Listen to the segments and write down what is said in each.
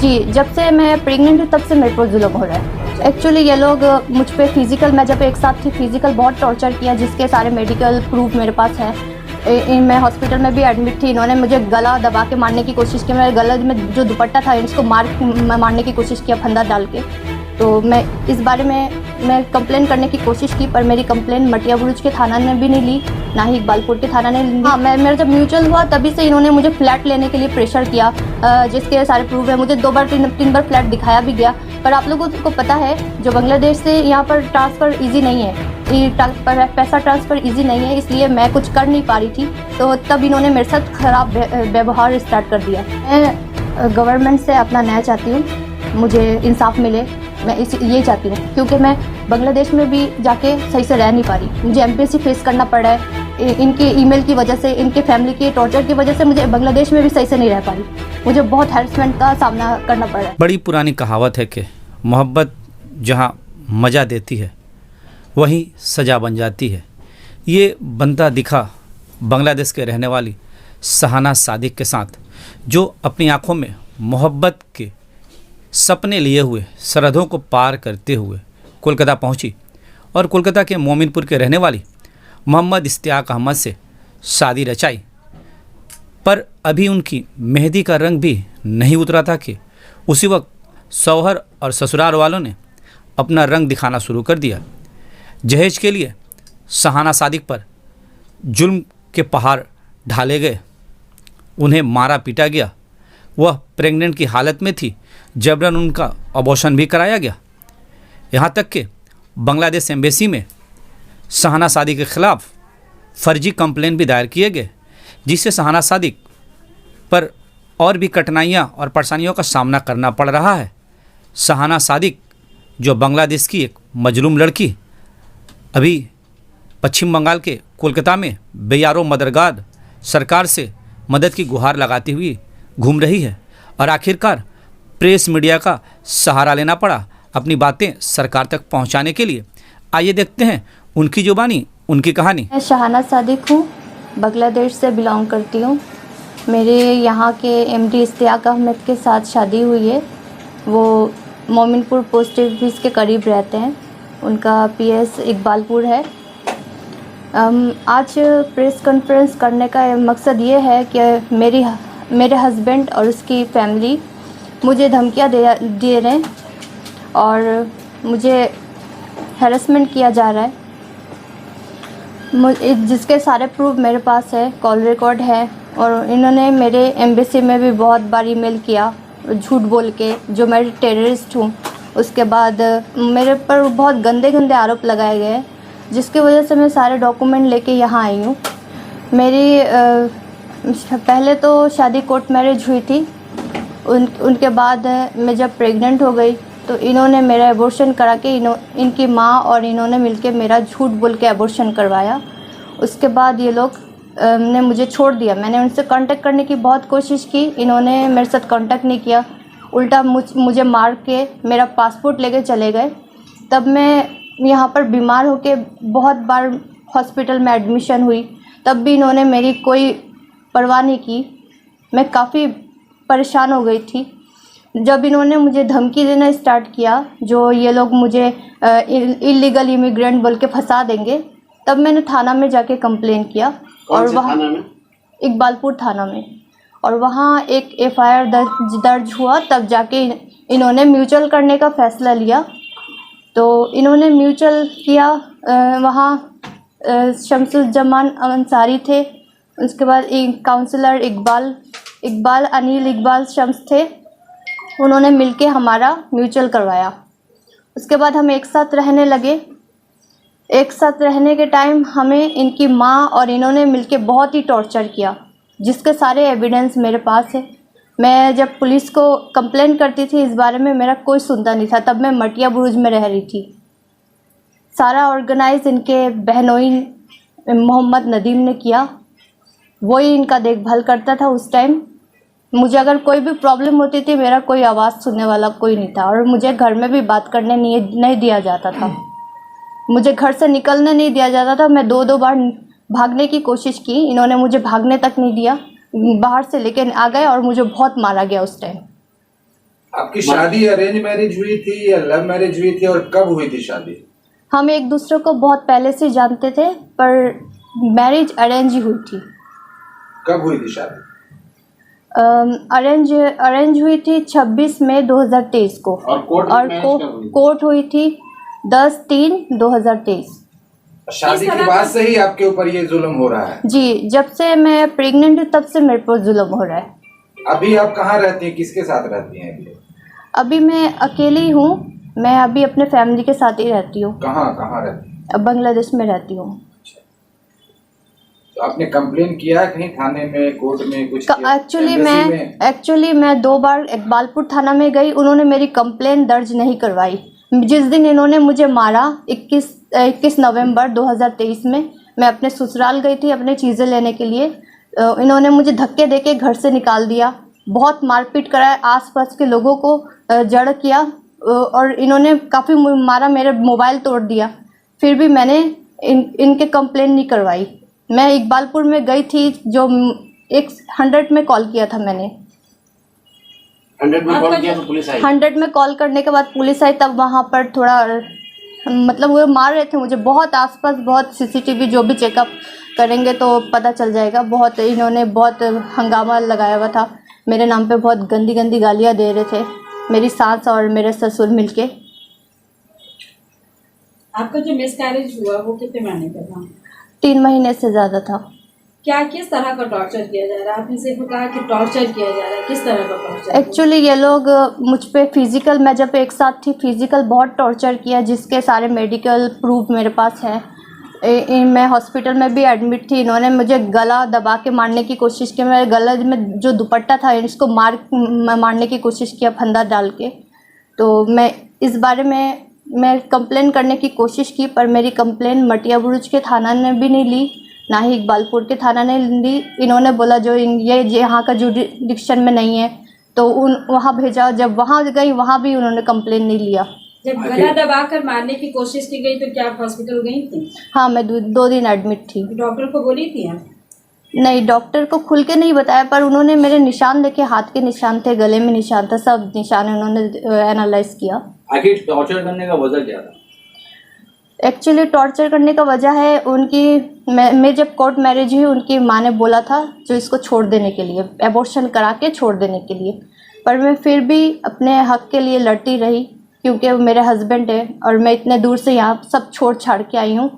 जी, जब से मैं प्रेग्नेंट हूँ तब से मेरे पर जुल्म हो रहा है। एक्चुअली ये लोग मुझ पे फिजिकल, मैं जब एक साथ थी फिजिकल बहुत टॉर्चर किया, जिसके सारे मेडिकल प्रूफ मेरे पास है। मैं हॉस्पिटल में भी एडमिट थी। इन्होंने मुझे गला दबा के मारने की कोशिश की। मेरे गले में जो दुपट्टा था इसको मारने की कोशिश किया फंदा डाल के। तो मैं इस बारे में मैं कंप्लेन करने की कोशिश की, पर मेरी कंप्लेन मटिया बुरुज के थाना ने भी नहीं ली, ना ही इकबालपुर के थाना ने ली। हाँ, मेरा जब म्यूचुअल हुआ तभी से इन्होंने मुझे फ्लैट लेने के लिए प्रेशर किया, जिसके सारे प्रूफ है। मुझे 2 बार 3 बार फ्लैट दिखाया भी गया। पर आप लोगों को पता है जो बांग्लादेश से यहाँ पर ट्रांसफ़र ईजी नहीं है, पैसा ट्रांसफ़र ईजी नहीं है, इसलिए मैं कुछ कर नहीं पा रही थी। तो तब इन्होंने मेरे साथ ख़राब व्यवहार स्टार्ट कर दिया। मैं गवर्नमेंट से अपना न्याय चाहती हूँ, मुझे इंसाफ मिले, मैं ये चाहती हूँ, क्योंकि मैं बांग्लादेश में भी जाके सही से रह नहीं पा रही। मुझे एमपीएससी फेस करना पड़ रहा है, इनके ईमेल की वजह से, इनके फैमिली के टॉर्चर की वजह से मुझे बांग्लादेश में भी सही से नहीं रह पा रही। मुझे बहुत हैरेसमेंट का सामना करना पड़ रहा है। बड़ी पुरानी कहावत है कि मोहब्बत जहाँ मज़ा देती है वहीं सज़ा बन जाती है। ये बनता दिखा बांग्लादेश के रहने वाली सहाना सादिक के साथ, जो अपनी आँखों में मोहब्बत के सपने लिए हुए सरहदों को पार करते हुए कोलकाता पहुंची और कोलकाता के मोमिनपुर के रहने वाली मोहम्मद इश्तियाक अहमद से शादी रचाई। पर अभी उनकी मेहंदी का रंग भी नहीं उतरा था कि उसी वक्त शौहर और ससुराल वालों ने अपना रंग दिखाना शुरू कर दिया। जहेज के लिए सहाना सादिक पर जुल्म के पहाड़ ढाले गए, उन्हें मारा पीटा गया। वह प्रेग्नेंट की हालत में थी, जबरन उनका अबॉर्शन भी कराया गया। यहाँ तक कि बांग्लादेश एम्बेसी में सहाना सादिक के ख़िलाफ़ फर्जी कंप्लेन भी दायर किए गए, जिससे सहाना सादिक पर और भी कठिनाइयाँ और परेशानियों का सामना करना पड़ रहा है। सहाना सादिक जो बांग्लादेश की एक मजलूम लड़की अभी पश्चिम बंगाल के कोलकाता में बेयारो मदरगाद सरकार से मदद की गुहार लगाती हुई घूम रही है और आखिरकार प्रेस मीडिया का सहारा लेना पड़ा अपनी बातें सरकार तक पहुंचाने के लिए। आइए देखते हैं उनकी जुबानी, उनकी कहानी। मैं शहाना सादिक हूँ, बांग्लादेश से बिलोंग करती हूँ। मेरे यहाँ के एमडी इश्तियाक अहमद के साथ शादी हुई है। वो मोमिनपुर पोस्ट ऑफिस के करीब रहते हैं, उनका पीएस इकबालपुर है। आज प्रेस कॉन्फ्रेंस करने का मकसद ये है कि मेरे हस्बैंड और उसकी फैमिली मुझे धमकियाँ दे रहे हैं और मुझे हैरेसमेंट किया जा रहा है, जिसके सारे प्रूफ मेरे पास है, कॉल रिकॉर्ड है। और इन्होंने मेरे एम्बेसी में भी बहुत बार ईमेल किया झूठ बोल के, जो मैं टेररिस्ट हूँ। उसके बाद मेरे पर बहुत गंदे गंदे आरोप लगाए गए, जिसकी वजह से मैं सारे डॉक्यूमेंट लेके यहाँ आई हूँ। मेरी पहले तो शादी कोर्ट मैरिज हुई थी, उनके बाद मैं जब प्रेग्नेंट हो गई तो इन्होंने मेरा एबॉर्शन करा के इनकी माँ और इन्होंने मिलके मेरा झूठ बोल के एबॉर्शन करवाया। उसके बाद ये लोग ने मुझे छोड़ दिया। मैंने उनसे कांटेक्ट करने की बहुत कोशिश की, इन्होंने मेरे साथ कांटेक्ट नहीं किया, उल्टा मुझे मार के मेरा पासपोर्ट लेके चले गए। तब मैं यहाँ पर बीमार होके बहुत बार हॉस्पिटल में एडमिशन हुई, तब भी इन्होंने मेरी कोई परवाह नहीं की। मैं काफ़ी परेशान हो गई थी। जब इन्होंने मुझे धमकी देना स्टार्ट किया, जो ये लोग मुझे इलीगल इमिग्रेंट बोल के फंसा देंगे, तब मैंने थाना में जाके कंप्लेन किया। और वहाँ इकबालपुर थाना में, और वहाँ एक एफआईआर दर्ज हुआ। तब जाके इन्होंने म्यूचुअल करने का फ़ैसला लिया। तो इन्होंने म्यूचुअल किया, वहाँ शमसुज्जमान अंसारी थे, उसके बाद एक काउंसलर इकबाल अनिल इकबाल शम्स थे, उन्होंने मिलके हमारा म्यूचुअल करवाया। उसके बाद हम एक साथ रहने लगे। एक साथ रहने के टाइम हमें इनकी माँ और इन्होंने मिलके बहुत ही टॉर्चर किया, जिसके सारे एविडेंस मेरे पास है। मैं जब पुलिस को कंप्लेन करती थी इस बारे में, मेरा कोई सुनता नहीं था। तब मैं मटिया बुरुज में रह रही थी। सारा ऑर्गेनाइज इनके बहनोई मोहम्मद नदीम ने किया, वही इनका देखभाल करता था उस टाइम। मुझे अगर कोई भी प्रॉब्लम होती थी, मेरा कोई आवाज़ सुनने वाला कोई नहीं था, और मुझे घर में भी बात करने नहीं दिया जाता था। मुझे घर से निकलने नहीं दिया जाता था। मैं 2 बार भागने की कोशिश की, इन्होंने मुझे भागने तक नहीं दिया, बाहर से लेके आ गए और मुझे बहुत मारा गया उस टाइम। आपकी शादी अरेंज मैरिज हुई थी या लव मैरिज हुई थी और कब हुई थी शादी? हम एक दूसरे को बहुत पहले से जानते थे, पर मैरिज अरेंज ही हुई थी। कब हुई थी शादी? अरेंज हुई थी 26 मई 2023 को, और कोर्ट हुई थी 10/3/2023। शादी के बाद से ही आपके ऊपर ये जुल्म हो रहा है? जी, जब से मैं प्रेग्नेंट हूँ तब से मेरे पर जुल्म हो रहा है। अभी आप कहाँ रहती हैं, किसके साथ रहती हैं अभी? अभी मैं अकेली ही हूँ। मैं अभी अपने फैमिली के साथ ही रहती हूँ। कहाँ कहाँ रहती हैं? बांग्लादेश में रहती हूँ। तो आपने कंप्लेन किया कहीं थाने में, कोर्ट में कुछ? एक्चुअली मैं 2 बार इकबालपुर थाना में गई, उन्होंने मेरी कंप्लेन दर्ज नहीं करवाई। जिस दिन इन्होंने मुझे मारा 21 नवंबर 2023 में, मैं अपने ससुराल गई थी अपने चीज़ें लेने के लिए। इन्होंने मुझे धक्के देके घर से निकाल दिया, बहुत मारपीट कराया, आसपास के लोगों को जड़ किया और इन्होंने काफ़ी मारा, मेरे मोबाइल तोड़ दिया। फिर भी मैंने इनके कंप्लेन नहीं करवाई। मैं इकबालपुर में गई थी, जो 100 में कॉल किया था मैंने। 100 में कॉल किया तो पुलिस आई? 100 में कॉल करने के बाद पुलिस आई, तब वहाँ पर थोड़ा मतलब वो मार रहे थे मुझे बहुत, आसपास बहुत सीसीटीवी जो भी चेकअप करेंगे तो पता चल जाएगा। बहुत इन्होंने बहुत हंगामा लगाया हुआ था, मेरे नाम पे बहुत गंदी गंदी गालियाँ दे रहे थे, मेरी सास और मेरे ससुर मिलके। आपका जो मिसकैरेज हुआ वो कितने महीने का था? 3 महीने से ज़्यादा था। क्या किस तरह का टॉर्चर किया जा रहा है? आपने सिर्फ कहा कि टॉर्चर किया जा रहा है, किस तरह का टॉर्चर? एक्चुअली ये लोग मुझ पे फिजिकल, मैं जब एक साथ थी फिजिकल बहुत टॉर्चर किया, जिसके सारे मेडिकल प्रूफ मेरे पास है। मैं हॉस्पिटल में भी एडमिट थी, इन्होंने मुझे गला दबा के मारने की कोशिश की। मेरे गले में जो दुपट्टा था इसको मारने की कोशिश किया फंदा डाल के। तो मैं इस बारे में मैं कंप्लेन करने की कोशिश की, पर मेरी कंप्लेन मटिया बुरुज के थाना ने भी नहीं ली, ना ही इकबालपुर के थाना ने ली। इन्होंने बोला जो ये यहाँ का जुरिडिक्शन में नहीं है, तो वहाँ भेजा। जब वहाँ गई वहाँ भी उन्होंने कंप्लेन नहीं लिया। जब गला दबाकर मारने की कोशिश की गई तो क्या आप हॉस्पिटल गई थी? हाँ, मैं 2 दिन एडमिट थी। डॉक्टर को बोली थी आप? नहीं, डॉक्टर को खुल के नहीं बताया, पर उन्होंने मेरे निशान देखे, हाथ के निशान थे, गले में निशान था, सब निशान उन्होंने एनालाइज किया। आखिर टॉर्चर करने का वजह क्या था? एक्चुअली टॉर्चर करने का वजह है उनकी, मैं जब कोर्ट मैरिज हुई उनकी माँ ने बोला था जो इसको छोड़ देने के लिए, एबॉर्शन करा के छोड़ देने के लिए। पर मैं फिर भी अपने हक के लिए लड़ती रही, क्योंकि वो मेरे हस्बैंड है और मैं इतने दूर से यहाँ सब छोड़ छाड़ के आई हूँ,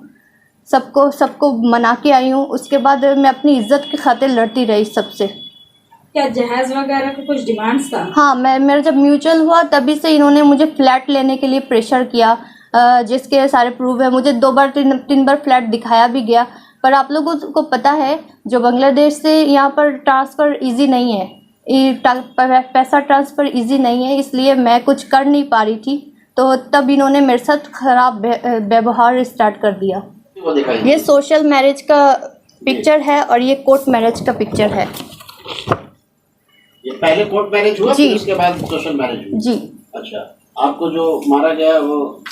सबको मना के आई हूँ। उसके बाद मैं अपनी इज्जत की खातिर लड़ती रही सबसे। क्या जहाज वगैरह का कुछ डिमांड्स था? हाँ, मेरा जब म्यूचुअल हुआ तभी से इन्होंने मुझे फ्लैट लेने के लिए प्रेशर किया, जिसके सारे प्रूफ है। मुझे 2 बार 3 बार फ्लैट दिखाया भी गया। पर आप लोगों को पता है जो बांग्लादेश से यहाँ पर ट्रांसफ़र इजी नहीं है, पैसा ट्रांसफ़र इजी नहीं है, इसलिए मैं कुछ कर नहीं पा रही थी। तो तब इन्होंने मेरे साथ ख़राब व्यवहार स्टार्ट कर दिया। ये सोशल मैरिज का पिक्चर है और ये कोर्ट मैरिज का पिक्चर है। ये पहले कोर्ट मैरिज हुआ, फिर उसके बाद सोशल मैरिज हुआ? जी। अच्छा, आपको जो मारा गया वो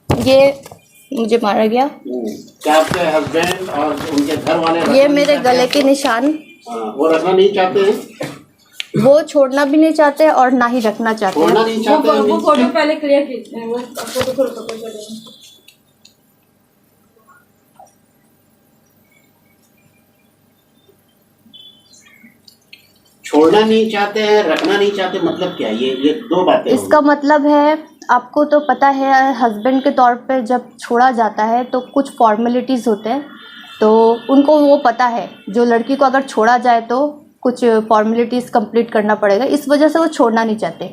ये मुझे मारा गया। क्या आपके हस्बैंड और उनके घर वाले? ये मेरे गले के निशान। वो रखना नहीं चाहते हैं? वो छोड़ना भी नहीं चाहते और ना ही रखना चाहते हैं। नहीं चाहते हैं। वो फोटो पहले क्लियर कीजिए, वो फोटो छोड़ना नहीं चाहते हैं, रखना नहीं चाहते, मतलब क्या? ये 2 बातें। इसका मतलब है, आपको तो पता है हस्बैंड के तौर पे जब छोड़ा जाता है तो कुछ फॉर्मेलिटीज़ होते हैं, तो उनको वो पता है जो लड़की को अगर छोड़ा जाए तो कुछ फॉर्मेलिटीज़ कंप्लीट करना पड़ेगा, इस वजह से वो छोड़ना नहीं चाहते।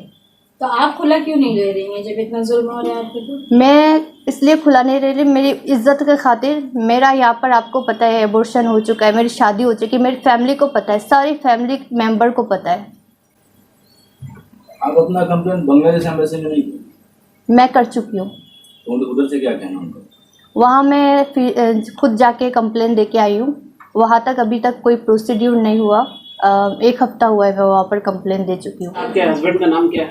तो आप खुला क्यों नहीं ले रही हैं जब इतना जुल्म हो रहा है आपके तो? मैं इसलिए खुला नहीं रह रही, मेरी इज्जत के खातिर। मेरा यहाँ पर आपको पता है एबॉर्शन हो चुका है, मेरी शादी हो चुकी है, मेरी फैमिली को पता है, सारी फैमिली मेंबर को पता है। आप अपना कंप्लेंट बांग्लादेश एम्बेसी में नहीं की? मैं कर चुकी हूँ। तो उधर से क्या कहना उनका? वहाँ मैं खुद जाके कंप्लेन दे के आई हूँ। वहाँ तक अभी तक कोई प्रोसीड्यूर नहीं हुआ। 1 हफ्ता हुआ है मैं वहाँ पर कंप्लेन दे चुकी हूँ। आपके हस्बैंड का नाम क्या है?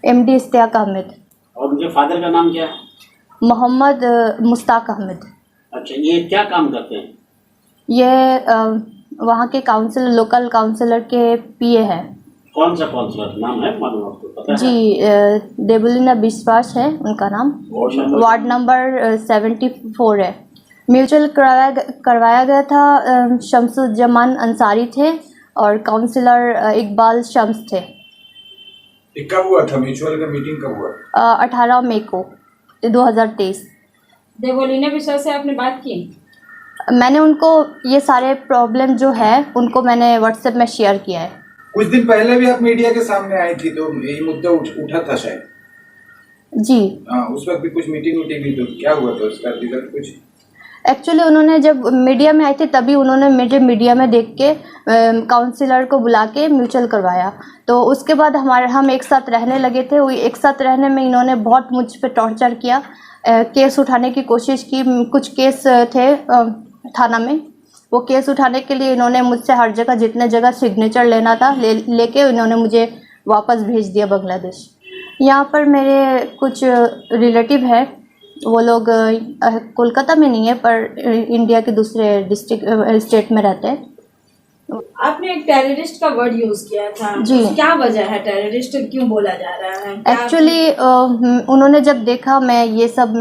MD इश्तियाक अहमद। और उनके फादर का नाम क्या है? मोहम्मद मुश्ताक अहमद। अच्छा, ये क्या काम करते हैं? ये वहाँ के लोकल काउंसलर के PA हैं। कौन सा काउंसलर नाम है मालूम आपको पता है? जी देबुलिना विश्वास है उनका नाम, वार्ड नंबर 74 है। म्यूचुअल करवाया गया था। शमसुज्जमान अंसारी थे और काउंसलर इकबाल शम्स थे। ये कब हुआ था म्यूचुअल का मीटिंग कब हुआ? 18 मई को 2023। देवोलीना विश्वास से आपने बात की? मैंने उनको ये सारे प्रॉब्लम जो है उनको मैंने व्हाट्सएप में शेयर किया है। कुछ दिन पहले भी आप मीडिया के सामने आई थी तो ये मुद्दा उठा था शायद। जी उस वक्त भी कुछ मीटिंग हुई तो क्या हुआ था उसका रिजल्ट कुछ? एक्चुअली उन्होंने जब मीडिया में आई थी तभी उन्होंने मुझे मीडिया में देख के काउंसलर को बुला के म्यूचुअल करवाया। तो उसके बाद हम एक साथ रहने लगे थे। वो एक साथ रहने में इन्होंने बहुत मुझ पे टॉर्चर किया, केस उठाने की कोशिश की। कुछ केस थे थाना में, वो केस उठाने के लिए इन्होंने मुझसे हर जगह जितने जगह सिग्नेचर लेना था लेके इन्होंने मुझे वापस भेज दिया बांग्लादेश। यहाँ पर मेरे कुछ रिलेटिव है, वो लोग कोलकाता में नहीं है पर इंडिया के दूसरे स्टेट में रहते हैं। आपने एक टेररिस्ट का वर्ड यूज किया था जी। क्या वजह है, टेररिस्ट क्यों बोला जा रहा है? एक्चुअली उन्होंने जब देखा मैं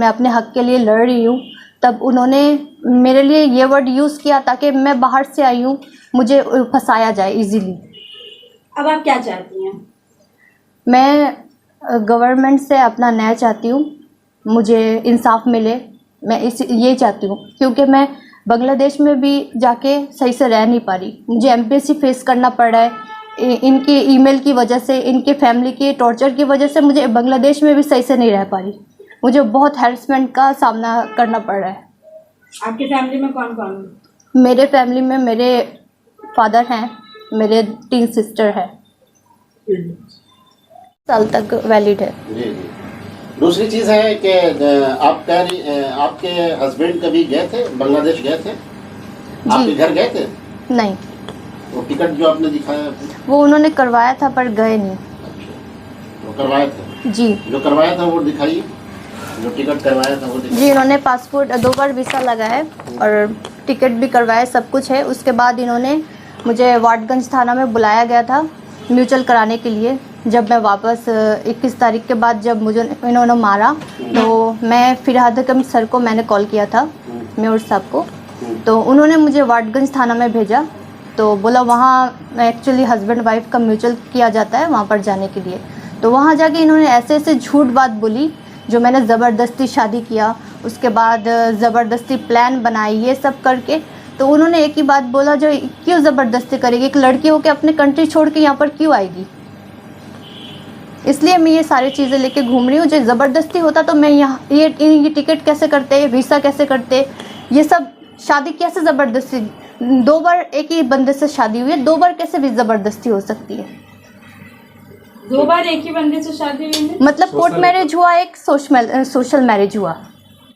अपने हक के लिए लड़ रही हूँ तब उन्होंने मेरे लिए ये वर्ड यूज़ किया ताकि मैं बाहर से आई हूँ, मुझे फंसाया जाए इजीली। अब आप क्या चाहती हैं? मैं गवर्नमेंट से अपना न्याय चाहती हूँ, मुझे इंसाफ मिले। मैं ये चाहती हूँ क्योंकि मैं बांग्लादेश में भी जाके सही से रह नहीं पा रही। मुझे एम्बेसी फेस करना पड़ रहा है इनके ईमेल की वजह से, इनके फैमिली के टॉर्चर की वजह से मुझे बांग्लादेश में भी सही से नहीं रह पा रही। मुझे बहुत हैरेसमेंट का सामना करना पड़ रहा है। आपकी फैमिली में कौन कौन है? मेरे फैमिली में मेरे फादर हैं, मेरे 3 सिस्टर हैं। साल तक वैलिड है। जी जी। दूसरी चीज़ है कि आपके हस्बैंड कभी गए थे बांग्लादेश, गए थे आपके घर गए थे? नहीं, वो टिकट जो आपने दिखाया वो उन्होंने करवाया था पर गए नहीं। वो करवाया था? जी जो करवाया था वो दिखाइए, जो टिकट करवाया था वो दिखाइए। जी, इन्होंने पासपोर्ट 2 बार वीज़ा लगा है और टिकट भी करवाया, सब कुछ है। उसके बाद इन्होंने मुझे वाटगंज थाना में बुलाया गया था म्यूचुअल कराने के लिए। जब मैं वापस 21 तारीख के बाद जब मुझे इन्होंने मारा तो मैं फिरहाद हकम सर को मैंने कॉल किया था, मेयर साहब को, तो उन्होंने मुझे वाटगंज थाना में भेजा। तो बोला वहाँ एक्चुअली हस्बैंड वाइफ का म्यूचुअल किया जाता है वहाँ पर जाने के लिए। तो वहाँ जाके इन्होंने ऐसे ऐसे झूठ बात बोली जो मैंने ज़बरदस्ती शादी किया, उसके बाद ज़बरदस्ती प्लान बनाई, ये सब करके। तो उन्होंने एक ही बात बोला, जो क्यों ज़बरदस्ती करेगी, एक लड़की होकर अपने कंट्री छोड़ के यहाँ पर क्यों आएगी। इसलिए मैं ये सारी चीज़ें लेके घूम रही हूँ। जो ज़बरदस्ती होता तो मैं यहाँ ये टिकट कैसे करते, वीज़ा कैसे करते, ये सब शादी कैसे ज़बरदस्ती। 2 बार एक ही बंदे से शादी हुई है, 2 बार कैसे भी ज़बरदस्ती हो सकती है। 2 बार एक ही बंदे से शादी हुई है? मतलब कोर्ट मैरिज हुआ, एक सोशल मैरिज हुआ।